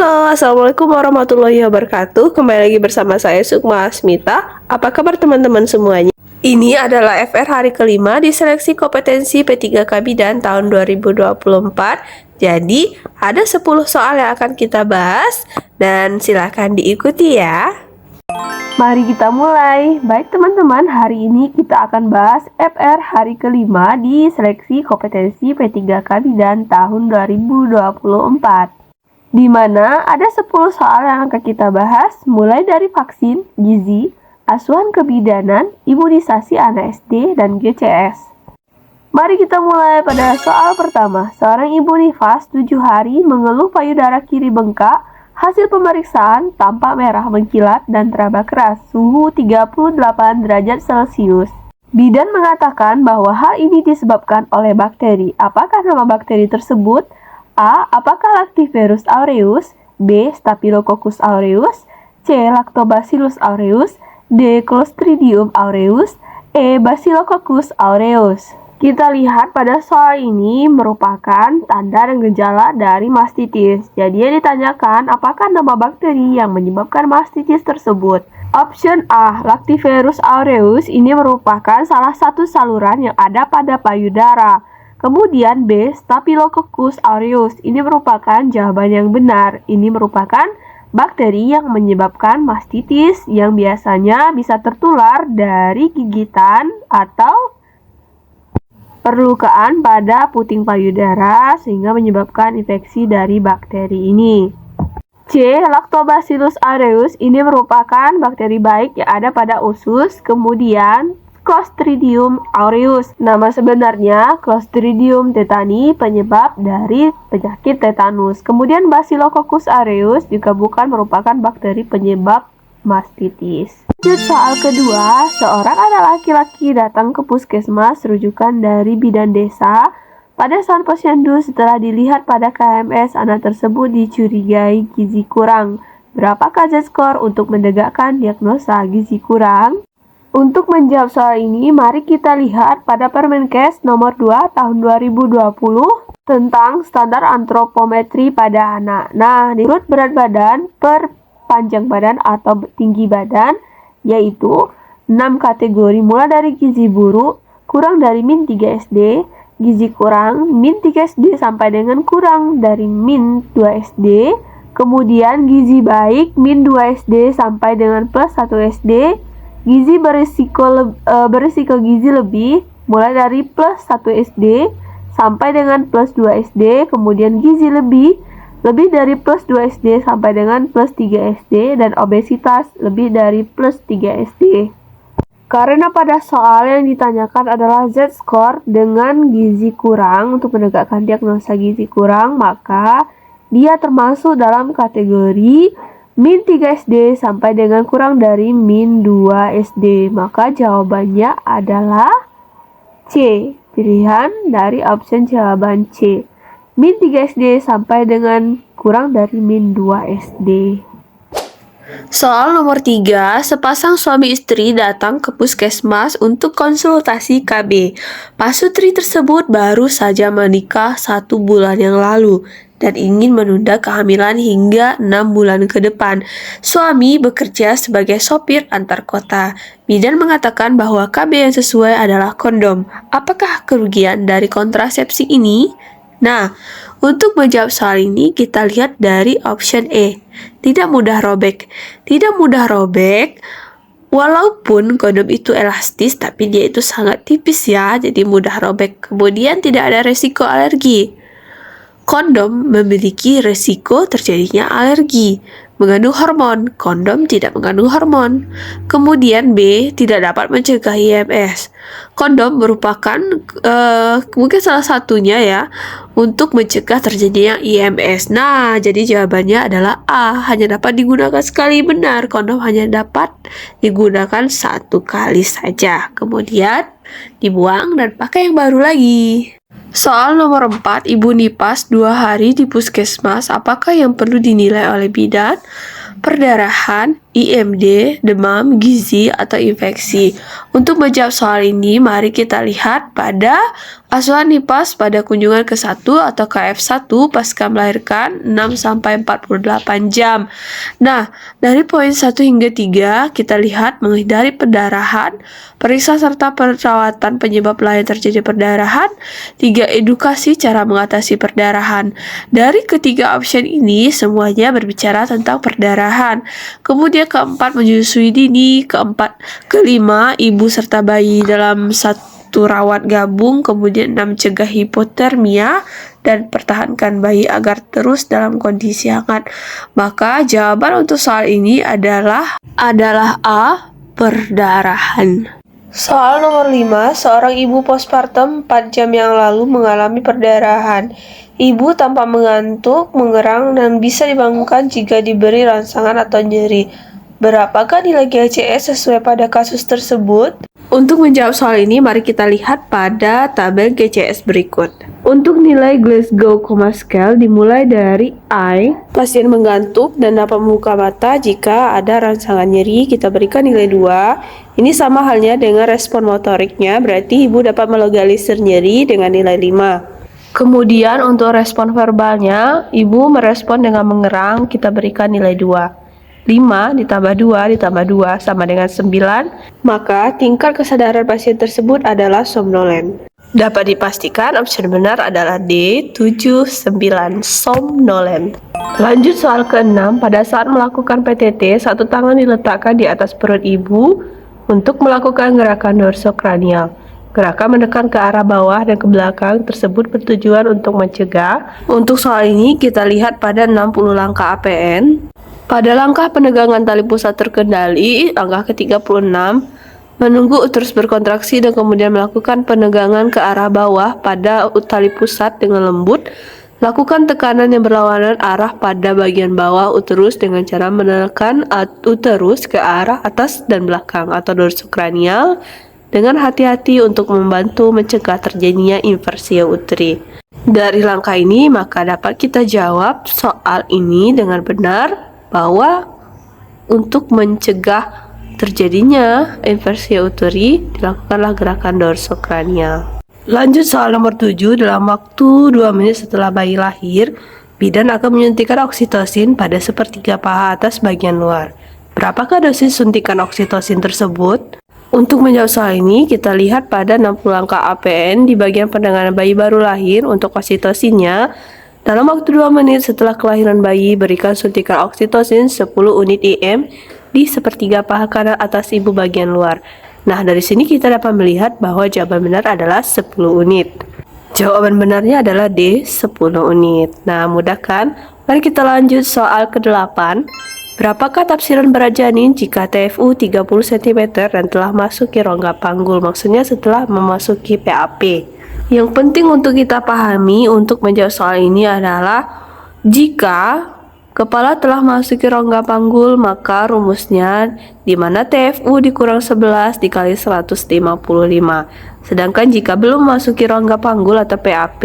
Halo, Assalamualaikum warahmatullahi wabarakatuh. Kembali lagi bersama saya Sukma Asmita. Apa kabar teman-teman semuanya? Ini adalah FR hari kelima di seleksi kompetensi P3K Bidan tahun 2024. Jadi, ada 10 soal yang akan kita bahas dan silakan diikuti ya. Mari kita mulai. Baik teman-teman, hari ini kita akan bahas FR hari kelima di seleksi kompetensi P3K Bidan tahun 2024. Di mana ada 10 soal yang akan kita bahas, mulai dari vaksin, gizi, asuhan kebidanan, imunisasi anak SD, dan GCS. Mari kita mulai pada soal pertama. Seorang ibu nifas 7 hari mengeluh payudara kiri bengkak, hasil pemeriksaan tampak merah mengkilat dan teraba keras, suhu 38 derajat Celcius. Bidan mengatakan bahwa hal ini disebabkan oleh bakteri. Apakah nama bakteri tersebut? A. Apakah Lactiferus aureus? B. Staphylococcus aureus? C. Lactobacillus aureus? D. Clostridium aureus? E. Bacillococcus aureus. Kita lihat pada soal ini merupakan tanda dan gejala dari mastitis. Jadi yang ditanyakan apakah nama bakteri yang menyebabkan mastitis tersebut. Option A. Lactiferus aureus ini merupakan salah satu saluran yang ada pada payudara. Kemudian B. Staphylococcus aureus. Ini merupakan jawaban yang benar. Ini merupakan bakteri yang menyebabkan mastitis yang biasanya bisa tertular dari gigitan atau perlukaan pada puting payudara sehingga menyebabkan infeksi dari bakteri ini. C. Lactobacillus aureus. Ini merupakan bakteri baik yang ada pada usus. Kemudian Clostridium aureus. Nama sebenarnya Clostridium tetani, penyebab dari penyakit tetanus. Kemudian Bacillococcus aureus juga bukan merupakan bakteri penyebab mastitis. Lanjut soal kedua, seorang anak laki-laki datang ke puskesmas rujukan dari bidan desa. Pada saat posyandu setelah dilihat pada KMS, anak tersebut dicurigai gizi kurang. Berapakah Z-score untuk menegakkan diagnosa gizi kurang? Untuk menjawab soal ini, mari kita lihat pada Permenkes nomor 2 tahun 2020 tentang standar antropometri pada anak. Nah, menurut berat badan per panjang badan atau tinggi badan, yaitu 6 kategori mulai dari gizi buruk, kurang dari min 3 SD, gizi kurang, min 3 SD sampai dengan kurang dari min 2 SD, kemudian gizi baik, min 2 SD sampai dengan plus 1 SD, gizi berisiko gizi lebih mulai dari plus 1 SD sampai dengan plus 2 SD, kemudian gizi lebih dari plus 2 SD sampai dengan plus 3 SD, dan obesitas lebih dari plus 3 SD. Karena pada soal yang ditanyakan adalah Z-score dengan gizi kurang untuk menegakkan diagnosa gizi kurang, maka dia termasuk dalam kategori min 3 SD sampai dengan kurang dari min 2 SD. Maka jawabannya adalah C. Pilihan dari option jawaban C. Min 3 SD sampai dengan kurang dari min 2 SD. Soal nomor 3, sepasang suami istri datang ke puskesmas untuk konsultasi KB. Pasutri tersebut baru saja menikah 1 bulan yang lalu dan ingin menunda kehamilan hingga 6 bulan ke depan. Suami bekerja sebagai sopir antar kota. Bidan mengatakan bahwa KB yang sesuai adalah kondom. Apakah kerugian dari kontrasepsi ini? Nah, untuk menjawab soal ini kita lihat dari option E. Tidak mudah robek. Tidak mudah robek, walaupun kondom itu elastis, tapi dia itu sangat tipis ya, jadi mudah robek. Kemudian tidak ada resiko alergi. Kondom memiliki resiko terjadinya alergi. Mengandung hormon, kondom tidak mengandung hormon. Kemudian B, tidak dapat mencegah IMS. Kondom merupakan mungkin salah satunya ya untuk mencegah terjadinya IMS. Nah, jadi jawabannya adalah A, hanya dapat digunakan sekali. Benar, kondom hanya dapat digunakan 1 kali saja. Kemudian dibuang dan pakai yang baru lagi. Soal nomor 4, ibu nifas 2 hari di puskesmas, apakah yang perlu dinilai oleh bidan? perdarahan, IMD, demam, gizi, atau infeksi. Untuk menjawab soal ini, mari kita lihat pada asuhan nifas pada kunjungan ke-1 atau KF1 pasca melahirkan 6-48 jam. Nah, dari poin 1 hingga 3, kita lihat menghindari perdarahan, periksa serta perawatan penyebab lain terjadi perdarahan, 3. Edukasi cara mengatasi perdarahan. Dari ketiga option ini, semuanya berbicara tentang perdarahan. Kemudian keempat, menyusui dini. Kelima, ibu serta bayi dalam satu rawat gabung. Kemudian 6, cegah hipotermia dan pertahankan bayi agar terus dalam kondisi hangat. Maka jawaban untuk soal ini adalah A, perdarahan. Soal nomor 5, seorang ibu postpartum 4 jam yang lalu mengalami perdarahan. Ibu tampak mengantuk, mengerang, dan bisa dibangunkan jika diberi rangsangan atau nyeri. Berapakah nilai GCS sesuai pada kasus tersebut? Untuk menjawab soal ini, mari kita lihat pada tabel GCS berikut. Untuk nilai Glasgow Coma Scale dimulai dari I, pasien mengantuk dan dapat membuka mata jika ada rangsangan nyeri, kita berikan nilai 2. Ini sama halnya dengan respon motoriknya, berarti ibu dapat melokalisir nyeri dengan nilai 5. Kemudian untuk respon verbalnya, ibu merespon dengan mengerang, kita berikan nilai 2. 5 ditambah 2 ditambah 2 sama dengan 9, maka tingkat kesadaran pasien tersebut adalah somnolen. Dapat dipastikan opsi benar adalah D, 7, 9, somnolen. Lanjut soal ke-6, pada saat melakukan PTT, satu tangan diletakkan di atas perut ibu untuk melakukan gerakan dorsokranial. Gerakan menekan ke arah bawah dan ke belakang tersebut bertujuan untuk mencegah. Untuk soal ini kita lihat pada 60 langkah APN. Pada langkah penegangan tali pusat terkendali, langkah ke-36, menunggu uterus berkontraksi dan kemudian melakukan penegangan ke arah bawah pada tali pusat dengan lembut. Lakukan tekanan yang berlawanan arah pada bagian bawah uterus dengan cara menekan uterus ke arah atas dan belakang atau dorsokranial dengan hati-hati untuk membantu mencegah terjadinya inversi uteri. Dari langkah ini, maka dapat kita jawab soal ini dengan benar bahwa untuk mencegah terjadinya inversi uteri, dilakukanlah gerakan dorsokranial. Lanjut soal nomor 7, dalam waktu 2 menit setelah bayi lahir, bidan akan menyuntikkan oksitosin pada sepertiga paha atas bagian luar. Berapakah dosis suntikan oksitosin tersebut? Untuk menjawab soal ini, kita lihat pada 60 angka APN di bagian pendengaran bayi baru lahir untuk oksitosinnya. Dalam waktu 2 menit setelah kelahiran bayi, berikan suntikan oksitosin 10 unit IM di sepertiga paha kanan atas ibu bagian luar. Nah, dari sini kita dapat melihat bahwa jawaban benar adalah 10 unit. Jawaban benarnya adalah D, 10 unit. Nah, mudah kan? Mari kita lanjut soal ke-8. Berapakah tafsiran berat janin jika TFU 30 cm dan telah masuk ke rongga panggul? Maksudnya setelah memasuki PAP. Yang penting untuk kita pahami untuk menjawab soal ini adalah jika kepala telah masuk ke rongga panggul, maka rumusnya di mana TFU dikurang 11 dikali 155. Sedangkan jika belum memasuki rongga panggul atau PAP,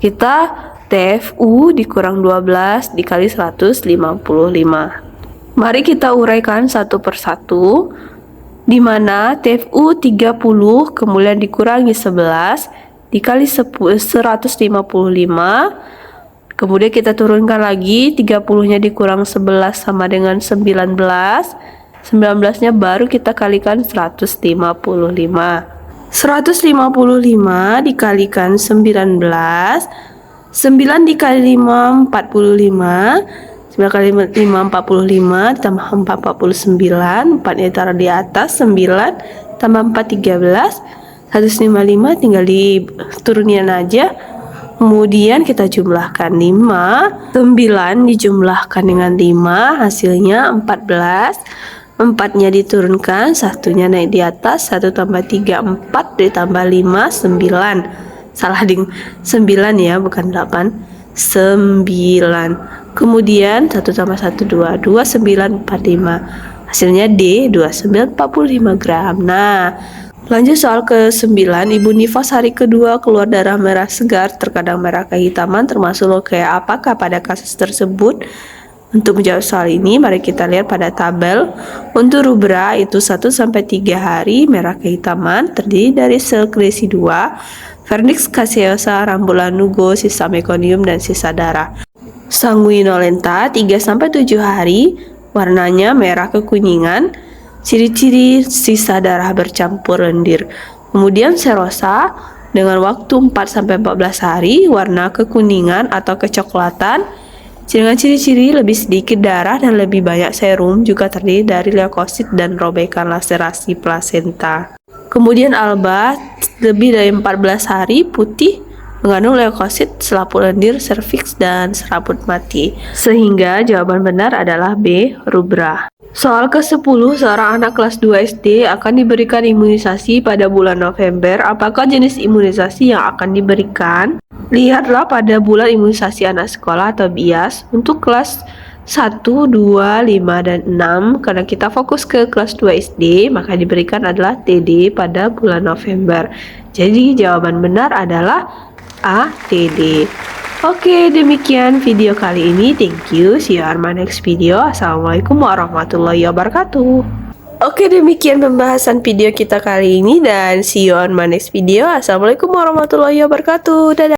kita TFU dikurang 12 dikali 155. Mari kita uraikan satu persatu, di mana TFU 30 kemudian dikurangi 11 dikali 155, kemudian kita turunkan lagi, 30-nya dikurang 11 sama dengan 19, 19-nya baru kita kalikan 155. 155 dikalikan 19, 9 dikali 5, 45. 9 kali 5, 45. Ditambah 4, 49. 4-nya ditaruh di atas. 9 tambah 4, 13. 155 tinggal diturunin aja. Kemudian kita jumlahkan 5. 9 dijumlahkan dengan 5. Hasilnya 14. 4-nya diturunkan. 1-nya naik di atas. 1 tambah 3, 4. Ditambah 5, 9. Salah ding, 9 ya, bukan 8. 9. Kemudian 1 tambah 1, 2. 2945. Hasilnya D, 2945 gram. Nah, lanjut soal ke-9. Ibu nifas hari kedua keluar darah merah segar, terkadang merah kehitaman, termasuk leukemia. Apakah pada kasus tersebut? Untuk menjawab soal ini, mari kita lihat pada tabel. Untuk rubra itu 1-3 hari, merah kehitaman, terdiri dari sel Klesi 2, Vernix caseosa, Rambulan nugo, sisa mekonium, dan sisa darah. Sanguinolenta 3-7 hari, warnanya merah kekuningan, ciri-ciri sisa darah bercampur lendir. Kemudian serosa dengan waktu 4-14 hari, warna kekuningan atau kecoklatan, dengan ciri-ciri lebih sedikit darah dan lebih banyak serum, juga terdiri dari leukosit dan robekan laserasi plasenta. Kemudian alba lebih dari 14 hari, putih, mengandung leukosit, selaput lendir, serviks, dan serabut mati. Sehingga jawaban benar adalah B, rubra. Soal ke-10, seorang anak kelas 2 SD akan diberikan imunisasi pada bulan November. Apakah jenis imunisasi yang akan diberikan? Lihatlah pada bulan imunisasi anak sekolah atau BIAS untuk kelas 1, 2, 5, dan 6. Karena kita fokus ke kelas 2 SD, maka diberikan adalah TD pada bulan November. Jadi jawaban benar adalah A, TD. Oke, demikian video kali ini. Thank you. See you on my next video. Assalamualaikum warahmatullahi wabarakatuh. Oke, demikian pembahasan video kita kali ini dan see you on my next video. Assalamualaikum warahmatullahi wabarakatuh. Dadah.